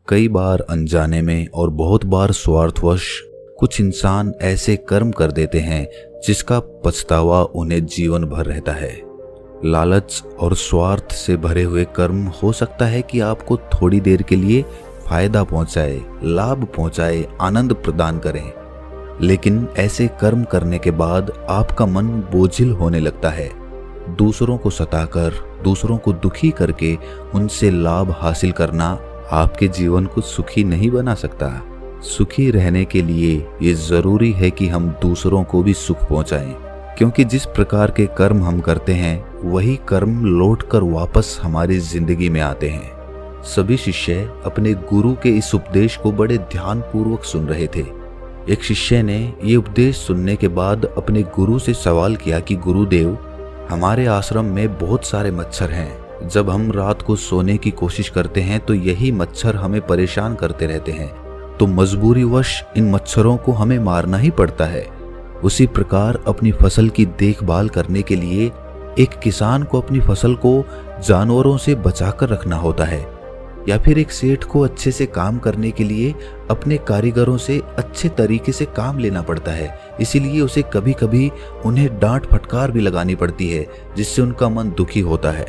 कई बार अनजाने में और बहुत बार स्वार्थवश कुछ इंसान ऐसे कर्म कर देते हैं जिसका पछतावा उन्हें जीवन भर रहता है। लालच और स्वार्थ से भरे हुए कर्म हो सकता है कि आपको थोड़ी देर के लिए फायदा पहुंचाए, लाभ पहुंचाए, आनंद प्रदान करें, लेकिन ऐसे कर्म करने के बाद आपका मन बोझिल होने लगता है। दूसरों को सताकर, दूसरों को दुखी करके उनसे लाभ हासिल करना आपके जीवन को सुखी नहीं बना सकता। सुखी रहने के लिए ये जरूरी है कि हम दूसरों को भी सुख पहुंचाएं, क्योंकि जिस प्रकार के कर्म हम करते हैं वही कर्म लौटकर वापस हमारी जिंदगी में आते हैं। सभी शिष्य अपने गुरु के इस उपदेश को बड़े ध्यानपूर्वक सुन रहे थे। एक शिष्य ने ये उपदेश सुनने के बाद अपने गुरु से सवाल किया कि गुरुदेव, हमारे आश्रम में बहुत सारे मच्छर हैं। जब हम रात को सोने की कोशिश करते हैं तो यही मच्छर हमें परेशान करते रहते हैं, तो मजबूरीवश इन मच्छरों को हमें मारना ही पड़ता है। उसी प्रकार अपनी फसल की देखभाल करने के लिए एक किसान को अपनी फसल को जानवरों से बचाकर रखना होता है, या फिर एक सेठ को अच्छे से काम करने के लिए अपने कारीगरों से अच्छे तरीके से काम लेना पड़ता है। इसीलिए उसे कभी कभी उन्हें डांट फटकार भी लगानी पड़ती है, जिससे उनका मन दुखी होता है।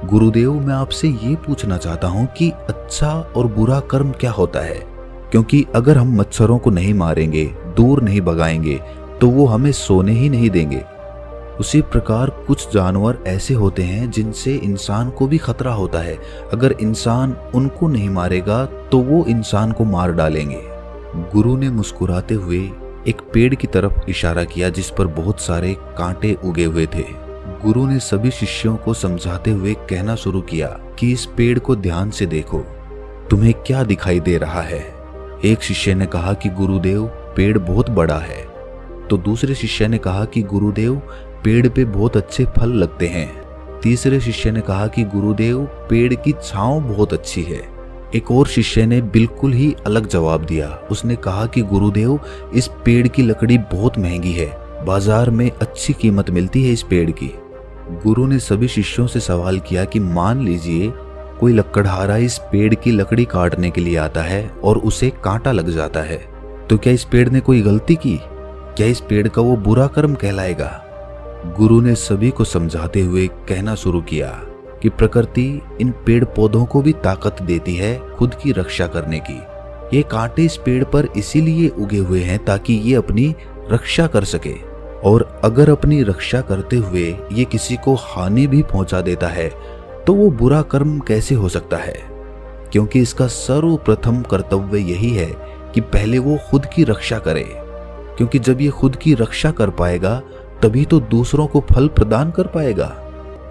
गुरुदेव, मैं आपसे ये पूछना चाहता हूँ कि अच्छा और बुरा कर्म क्या होता है, क्योंकि अगर हम मच्छरों को नहीं मारेंगे, दूर नहीं भगाएंगे, तो वो हमें सोने ही नहीं देंगे। उसी प्रकार कुछ जानवर ऐसे होते हैं जिनसे इंसान को भी खतरा होता है। अगर इंसान उनको नहीं मारेगा तो वो इंसान को मार डालेंगे। गुरु ने मुस्कुराते हुए एक पेड़ की तरफ इशारा किया जिस पर बहुत सारे कांटे उगे हुए थे। गुरु ने सभी शिष्यों को समझाते हुए कहना शुरू किया कि इस पेड़ को ध्यान से देखो, तुम्हें क्या दिखाई दे रहा है। एक शिष्य ने कहा कि गुरुदेव, पेड़ बहुत बड़ा है। तो दूसरे शिष्य ने कहा कि गुरुदेव, पेड़ पे बहुत अच्छे फल लगते हैं। तीसरे शिष्य ने कहा कि गुरुदेव, पेड़ की छांव बहुत अच्छी है। एक और शिष्य ने बिल्कुल ही अलग जवाब दिया। उसने कहा कि गुरुदेव, इस पेड़ की लकड़ी बहुत महंगी है, बाजार में अच्छी कीमत मिलती है इस पेड़ की। गुरु ने सभी शिष्यों से सवाल किया कि मान लीजिए कोई लकड़हारा इस पेड़ की लकड़ी काटने के लिए आता है और उसे कांटा लग जाता है, तो क्या इस पेड़ ने कोई गलती की? क्या इस पेड़ का वो बुरा कर्म कहलाएगा? गुरु ने सभी को समझाते हुए कहना शुरू किया कि प्रकृति इन पेड़ पौधों को भी ताकत देती है खुद की रक्षा करने की। ये कांटे इस पेड़ पर इसीलिए उगे हुए हैं ताकि ये अपनी रक्षा कर सके, और अगर अपनी रक्षा करते हुए ये किसी को हानि भी पहुंचा देता है तो वो बुरा कर्म कैसे हो सकता है? क्योंकि इसका सर्वप्रथम कर्तव्य यही है कि पहले वो खुद की रक्षा करे, क्योंकि जब ये खुद की रक्षा कर पाएगा तभी तो दूसरों को फल प्रदान कर पाएगा।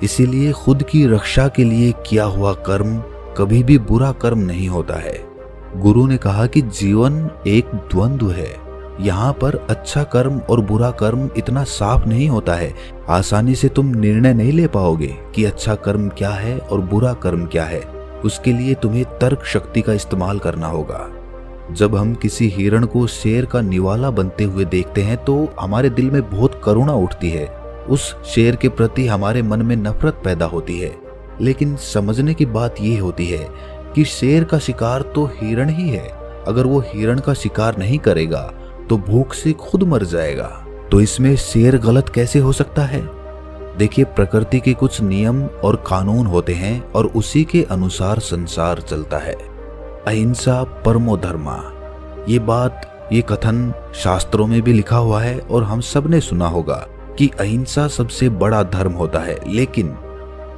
इसीलिए खुद की रक्षा के लिए किया हुआ कर्म कभी भी बुरा कर्म नहीं होता है। गुरु ने कहा कि जीवन एक द्वंद्व है। यहाँ पर अच्छा कर्म और बुरा कर्म इतना साफ नहीं होता है। आसानी से तुम निर्णय नहीं ले पाओगे कि अच्छा कर्म क्या है और बुरा कर्म क्या है। उसके लिए तुम्हें तर्क शक्ति का इस्तेमाल करना होगा। जब हम किसी हिरण को शेर का निवाला बनते हुए देखते हैं तो हमारे दिल में बहुत करुणा उठती है। उस शेर के प्रति हमारे मन में नफरत पैदा होती है। लेकिन समझने की बात यह होती है कि शेर का शिकार तो हिरण ही है। अगर वो हिरण का शिकार नहीं करेगा तो भूख से खुद मर जाएगा। तो इसमें शेर गलत कैसे हो सकता है? देखिए, प्रकृति के कुछ नियम और कानून होते हैं और उसी के अनुसार संसार चलता है। अहिंसा परमो धर्मा, ये कथन शास्त्रों में भी लिखा हुआ है और हम सब ने सुना होगा कि अहिंसा सबसे बड़ा धर्म होता है, लेकिन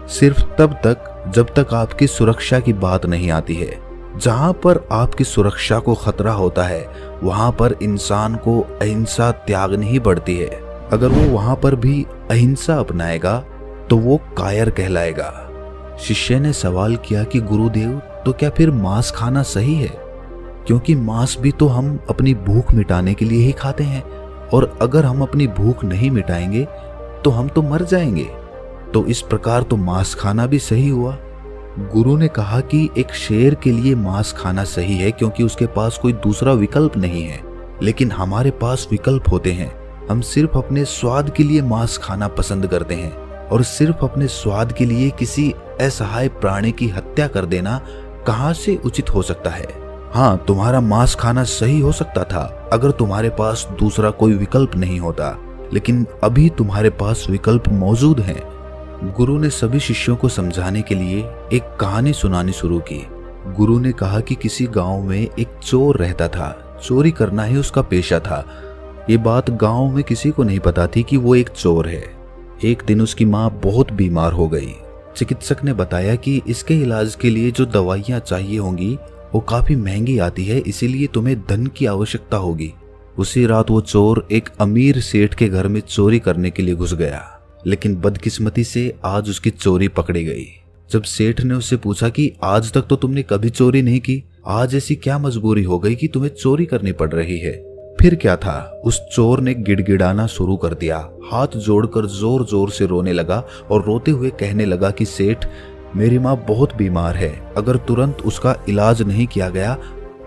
सिर्फ तब तक जब तक आपकी सुरक्षा की बात नहीं आती है। जहां पर आपकी सुरक्षा को खतरा होता है वहां पर इंसान को अहिंसा त्यागनी ही पड़ती है। अगर वो वहां पर भी अहिंसा अपनाएगा तो वो कायर कहलाएगा। शिष्य ने सवाल किया कि गुरुदेव, तो क्या फिर मांस खाना सही है? क्योंकि मांस भी तो हम अपनी भूख मिटाने के लिए ही खाते हैं, और अगर हम अपनी भूख नहीं मिटाएंगे तो हम तो मर जाएंगे। तो इस प्रकार तो मांस खाना भी सही हुआ। गुरु ने कहा कि एक शेर के लिए मांस खाना सही है क्योंकि उसके पास कोई दूसरा विकल्प नहीं है, लेकिन हमारे पास विकल्प होते हैं। हम सिर्फ अपने स्वाद के लिए मांस खाना पसंद करते हैं, और सिर्फ अपने स्वाद के लिए किसी असहाय प्राणी की हत्या कर देना कहां से उचित हो सकता है? हाँ, तुम्हारा मांस खाना सही हो सकता था अगर तुम्हारे पास दूसरा कोई विकल्प नहीं होता, लेकिन अभी तुम्हारे पास विकल्प मौजूद हैं। गुरु ने सभी शिष्यों को समझाने के लिए एक कहानी सुनानी शुरू की। गुरु ने कहा कि किसी गांव में एक चोर रहता था। चोरी करना ही उसका पेशा था। ये बात गांव में किसी को नहीं पता थी कि वो एक चोर है। एक दिन उसकी माँ बहुत बीमार हो गई। चिकित्सक ने बताया कि इसके इलाज के लिए जो दवाइयाँ चाहिए होंगी वो काफी महंगी आती है, इसीलिए तुम्हें धन की आवश्यकता होगी। उसी रात वो चोर एक अमीर सेठ के घर में चोरी करने के लिए घुस गया, लेकिन बदकिस्मती से आज उसकी चोरी पकड़ी गई। जब सेठ ने उससे पूछा कि आज तक तो तुमने कभी चोरी नहीं की, आज ऐसी क्या मजबूरी हो गई कि तुम्हें चोरी करनी पड़ रही है? फिर क्या था, उस चोर ने गिड़गिड़ाना शुरू कर दिया। हाथ जोड़कर जोर जोर से रोने लगा और रोते हुए कहने लगा कि सेठ, मेरी माँ बहुत बीमार है, अगर तुरंत उसका इलाज नहीं किया गया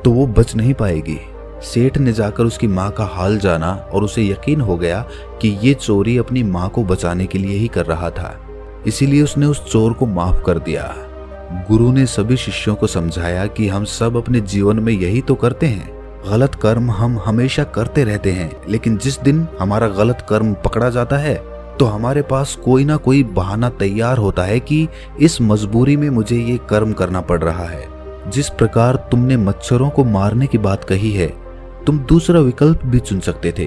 तो वो बच नहीं पाएगी। सेठ ने जाकर उसकी माँ का हाल जाना और उसे यकीन हो गया कि ये चोरी अपनी माँ को बचाने के लिए ही कर रहा था, इसीलिए उसने उस चोर को माफ कर दिया। गुरु ने सभी शिष्यों को समझाया कि हम सब अपने जीवन में यही तो करते हैं। गलत कर्म हम हमेशा करते रहते हैं, लेकिन जिस दिन हमारा गलत कर्म पकड़ा जाता है तो हमारे पास कोई ना कोई बहाना तैयार होता है कि इस मजबूरी में मुझे ये कर्म करना पड़ रहा है। जिस प्रकार तुमने मच्छरों को मारने की बात कही है, तुम दूसरा विकल्प भी चुन सकते थे।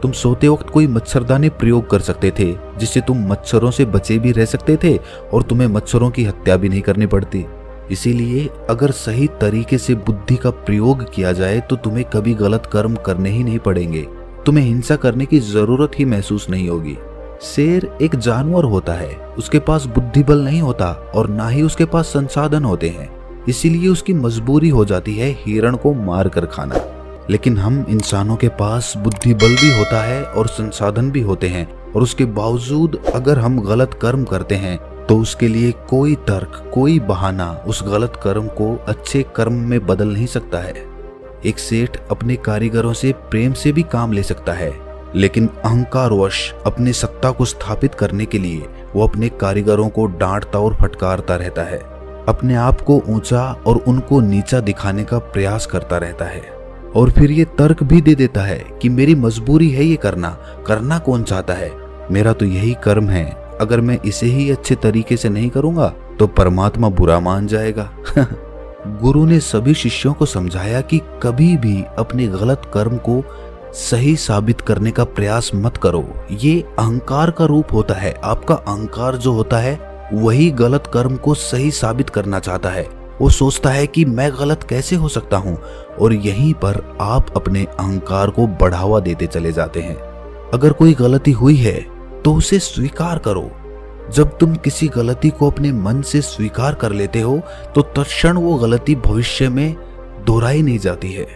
तुम सोते वक्त कोई मच्छरदानी प्रयोग कर सकते थे, जिससे तुम मच्छरों से बचे भी रह सकते थे और तुम्हें मच्छरों की हत्या भी नहीं करनी पड़ती। इसीलिए अगर सही तरीके से बुद्धि का प्रयोग किया जाए तो तुम्हें कभी गलत कर्म करने ही नहीं पड़ेंगे। तुम्हें हिंसा करने की जरूरत ही महसूस नहीं होगी। शेर एक जानवर होता है, उसके पास बुद्धि बल नहीं होता और ना ही उसके पास संसाधन होते हैं, इसीलिए उसकी मजबूरी हो जाती है हिरण को मार कर खाना। लेकिन हम इंसानों के पास बुद्धि बल भी होता है और संसाधन भी होते हैं, और उसके बावजूद अगर हम गलत कर्म करते हैं तो उसके लिए कोई तर्क, कोई बहाना उस गलत कर्म को अच्छे कर्म में बदल नहीं सकता है। एक सेठ अपने कारीगरों से प्रेम से भी काम ले सकता है, लेकिन अहंकारवश अपनी सत्ता को स्थापित करने के लिए वो अपने कारीगरों को डांटता और फटकारता रहता है। अपने आप को ऊंचा और उनको नीचा दिखाने का प्रयास करता रहता है, और फिर ये तर्क भी दे देता है कि मेरी मजबूरी है ये करना कौन चाहता है, मेरा तो यही कर्म है, अगर मैं इसे ही अच्छे तरीके से नहीं करूंगा तो परमात्मा बुरा मान जाएगा। गुरु ने सभी शिष्यों को समझाया कि कभी भी अपने गलत कर्म को सही साबित करने का प्रयास मत करो। ये अहंकार का रूप होता है। आपका अहंकार जो होता है वही गलत कर्म को सही साबित करना चाहता है। वो सोचता है कि मैं गलत कैसे हो सकता हूँ, और यहीं पर आप अपने अहंकार को बढ़ावा देते चले जाते हैं। अगर कोई गलती हुई है तो उसे स्वीकार करो। जब तुम किसी गलती को अपने मन से स्वीकार कर लेते हो तो तत्क्षण वो गलती भविष्य में दोहराई नहीं जाती है।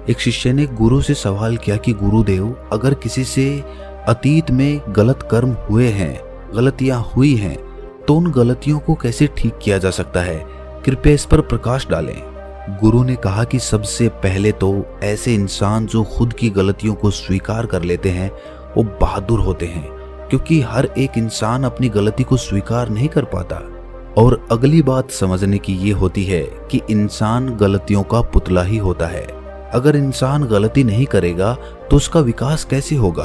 एक शिष्य ने गुरु से सवाल किया कि गुरुदेव, अगर किसी से अतीत में गलत कर्म हुए हैं, गलतियां हुई हैं, तो उन गलतियों को कैसे ठीक किया जा सकता है? कृपया इस पर प्रकाश डालें। गुरु ने कहा कि सबसे पहले तो ऐसे इंसान जो खुद की गलतियों को स्वीकार कर लेते हैं वो बहादुर होते हैं, क्योंकि हर एक इंसान अपनी गलती को स्वीकार नहीं कर पाता। और अगली बात समझने की ये होती है कि इंसान गलतियों का पुतला ही होता है। अगर इंसान गलती नहीं करेगा तो उसका विकास कैसे होगा?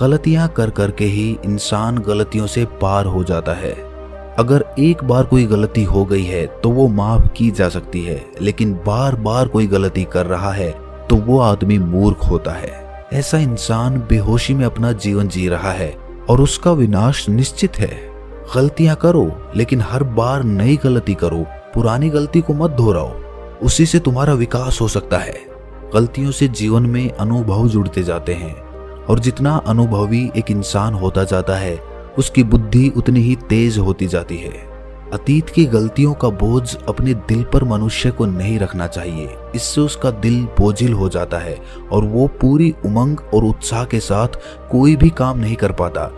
गलतियां कर करके ही इंसान गलतियों से पार हो जाता है। अगर एक बार कोई गलती हो गई है तो वो माफ की जा सकती है, लेकिन बार बार कोई गलती कर रहा है तो वो आदमी मूर्ख होता है। ऐसा इंसान बेहोशी में अपना जीवन जी रहा है और उसका विनाश निश्चित है। गलतियां करो, लेकिन हर बार नई गलती करो, पुरानी गलती को मत दोहराओ, उसी से तुम्हारा विकास हो सकता है। गलतियों से जीवन में अनुभव जुड़ते जाते हैं, और जितना अनुभवी एक इंसान होता जाता है उसकी बुद्धि उतनी ही तेज होती जाती है। अतीत की गलतियों का बोझ अपने दिल पर मनुष्य को नहीं रखना चाहिए, इससे उसका दिल बोझिल हो जाता है और वो पूरी उमंग और उत्साह के साथ कोई भी काम नहीं कर पाता।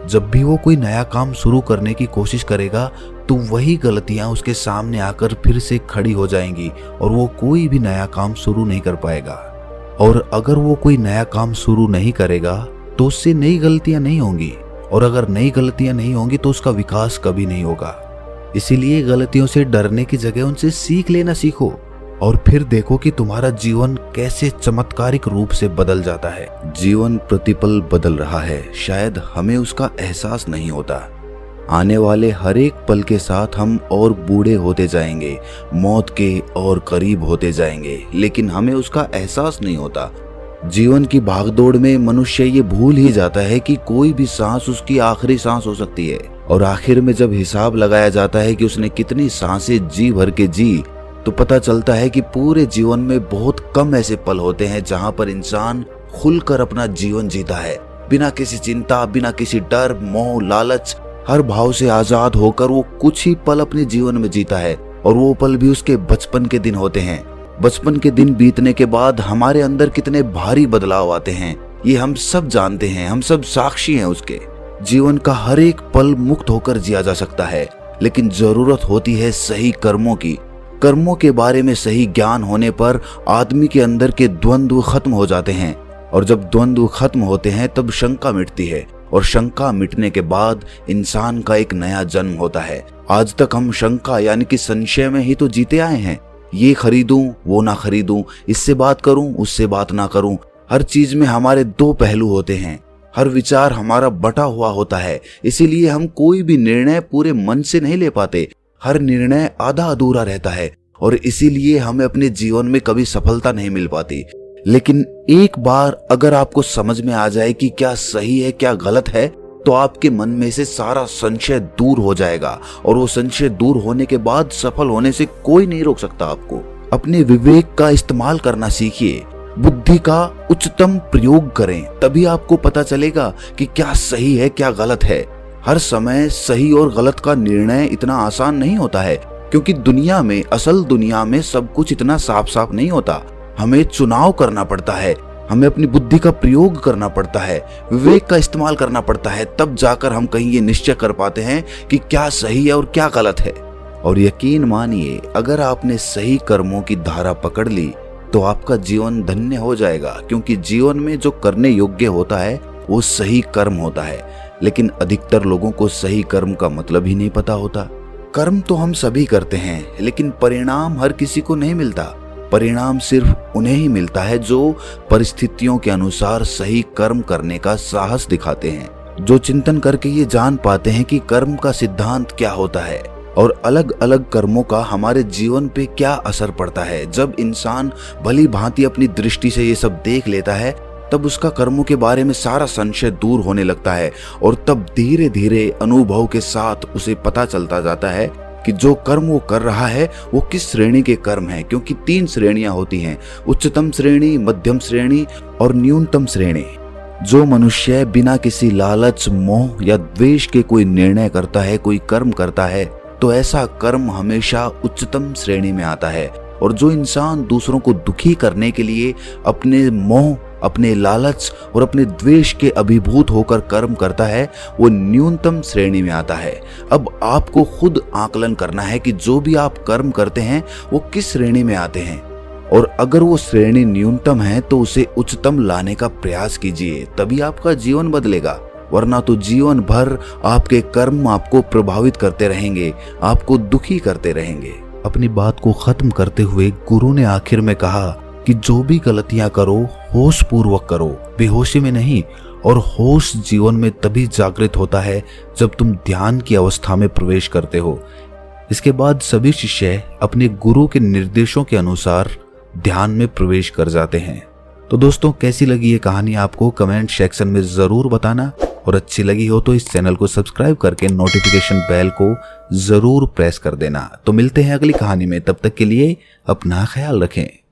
जब भी वो कोई नया काम शुरू करने की कोशिश करेगा तो वही गलतियां उसके सामने आकर फिर से खड़ी हो जाएंगी और वो कोई भी नया काम शुरू नहीं कर पाएगा। और अगर वो कोई नया काम शुरू नहीं करेगा तो उससे नई गलतियां नहीं होंगी, और अगर नई गलतियां नहीं होंगी तो उसका विकास कभी नहीं होगा। इसीलिए गलतियों से डरने की जगह उनसे सीख लेना सीखो और फिर देखो कि तुम्हारा जीवन कैसे चमत्कारिक रूप से बदल जाता है। जीवन प्रतिपल बदल रहा है, शायद हमें उसका एहसास नहीं होता। आने वाले हर एक पल के साथ हम और बूढ़े होते जाएंगे, मौत के और करीब होते जाएंगे, लेकिन हमें उसका एहसास नहीं होता। जीवन की भागदौड़ में मनुष्य ये भूल ही जाता है कि कोई भी सांस उसकी आखिरी सांस हो सकती है। और आखिर में जब हिसाब लगाया जाता है कि उसने कितनी सांसें जी भर के जी, तो पता चलता है कि पूरे जीवन में बहुत कम ऐसे पल होते हैं जहां पर इंसान खुलकर अपना जीवन जीता है, बिना किसी चिंता, बिना किसी डर, मोह, लालच, हर भाव से आजाद होकर वो कुछ ही पल अपने जीवन में जीता है। और वो पल भी उसके बचपन के दिन होते हैं। बचपन के दिन बीतने के बाद हमारे अंदर कितने भारी बदलाव आते हैं, ये हम सब जानते हैं, हम सब साक्षी हैं उसके। जीवन का हर एक पल मुक्त होकर जिया जा सकता है, लेकिन जरूरत होती है सही कर्मों की। कर्मों के बारे में सही ज्ञान होने पर आदमी के अंदर के द्वंद्व खत्म हो जाते हैं, और जब द्वंद्व खत्म होते हैं तब शंका मिटती है, और शंका मिटने के बाद इंसान का एक नया जन्म होता है। आज तक हम शंका यानी कि संशय में ही तो जीते आए हैं। ये खरीदूं, वो ना खरीदूं, इससे बात करूं, उससे बात ना करूं। हर चीज में हमारे दो पहलू होते हैं, हर विचार हमारा बटा हुआ होता है। इसीलिए हम कोई भी निर्णय पूरे मन से नहीं ले पाते, हर निर्णय आधा अधूरा रहता है, और इसीलिए हमें अपने जीवन में कभी सफलता नहीं मिल पाती। लेकिन एक बार अगर आपको समझ में आ जाए कि क्या सही है क्या गलत है, तो आपके मन में से सारा संशय दूर हो जाएगा, और वो संशय दूर होने के बाद सफल होने से कोई नहीं रोक सकता आपको। अपने विवेक का इस्तेमाल करना सीखिए, बुद्धि का उच्चतम प्रयोग करें, तभी आपको पता चलेगा कि क्या सही है क्या गलत है। हर समय सही और गलत का निर्णय इतना आसान नहीं होता है, क्योंकि दुनिया में, असल दुनिया में सब कुछ इतना साफ साफ नहीं होता। हमें चुनाव करना पड़ता है, हमें अपनी बुद्धि का प्रयोग करना पड़ता है, विवेक का इस्तेमाल करना पड़ता है, तब जाकर हम कहीं ये निश्चय कर पाते हैं कि क्या सही है और क्या गलत है। और यकीन मानिए, अगर आपने सही कर्मों की धारा पकड़ ली तो आपका जीवन धन्य हो जाएगा, क्योंकि जीवन में जो करने योग्य होता है वो सही कर्म होता है। लेकिन अधिकतर लोगों को सही कर्म का मतलब ही नहीं पता होता। कर्म तो हम सभी करते हैं, लेकिन परिणाम हर किसी को नहीं मिलता। परिणाम सिर्फ उन्हें ही मिलता है जो परिस्थितियों के अनुसार सही कर्म करने का साहस दिखाते हैं, जो चिंतन करके ये जान पाते हैं कि कर्म का सिद्धांत क्या होता है और अलग अलग कर्मों का हमारे जीवन पे क्या असर पड़ता है। जब इंसान भली भांति अपनी दृष्टि से ये सब देख लेता है, तब उसका कर्मों के बारे में सारा संशय दूर होने लगता है, और तब धीरे धीरे अनुभव के साथ उसे पता चलता जाता है कि जो कर्म वो कर रहा है वो किस श्रेणी के कर्म हैं। क्योंकि 3 श्रेणियां होती हैं, उच्चतम श्रेणी, मध्यम श्रेणी और न्यूनतम श्रेणी। जो मनुष्य बिना किसी लालच, मोह या द्वेष के कोई निर्णय करता है, कोई कर्म करता है, तो ऐसा कर्म हमेशा उच्चतम श्रेणी में आता है। और जो इंसान दूसरों को दुखी करने के लिए अपने मोह, अपने लालच और अपने द्वेष के अभिभूत होकर कर्म करता है, वो न्यूनतम श्रेणी में आता है। अब आपको खुद आकलन करना है कि जो भी आप कर्म करते हैं वो किस श्रेणी में आते हैं, और अगर वो श्रेणी न्यूनतम है तो उसे उच्चतम लाने का प्रयास कीजिए, तभी आपका जीवन बदलेगा। वरना तो जीवन भर आपके कर्म आपको प्रभावित करते रहेंगे, आपको दुखी करते रहेंगे। अपनी बात को खत्म करते हुए गुरु ने आखिर में कहा कि जो भी गलतियां करो होश पूर्वक करो, बेहोशी में नहीं। और होश जीवन में तभी जागृत होता है जब तुम ध्यान की अवस्था में प्रवेश करते हो। इसके बाद सभी शिष्य अपने गुरु के निर्देशों के अनुसार ध्यान में प्रवेश कर जाते हैं। तो दोस्तों, कैसी लगी ये कहानी आपको कमेंट सेक्शन में जरूर बताना, और अच्छी लगी हो तो इस चैनल को सब्सक्राइब करके नोटिफिकेशन बेल को जरूर प्रेस कर देना। तो मिलते हैं अगली कहानी में, तब तक के लिए अपना ख्याल रखें।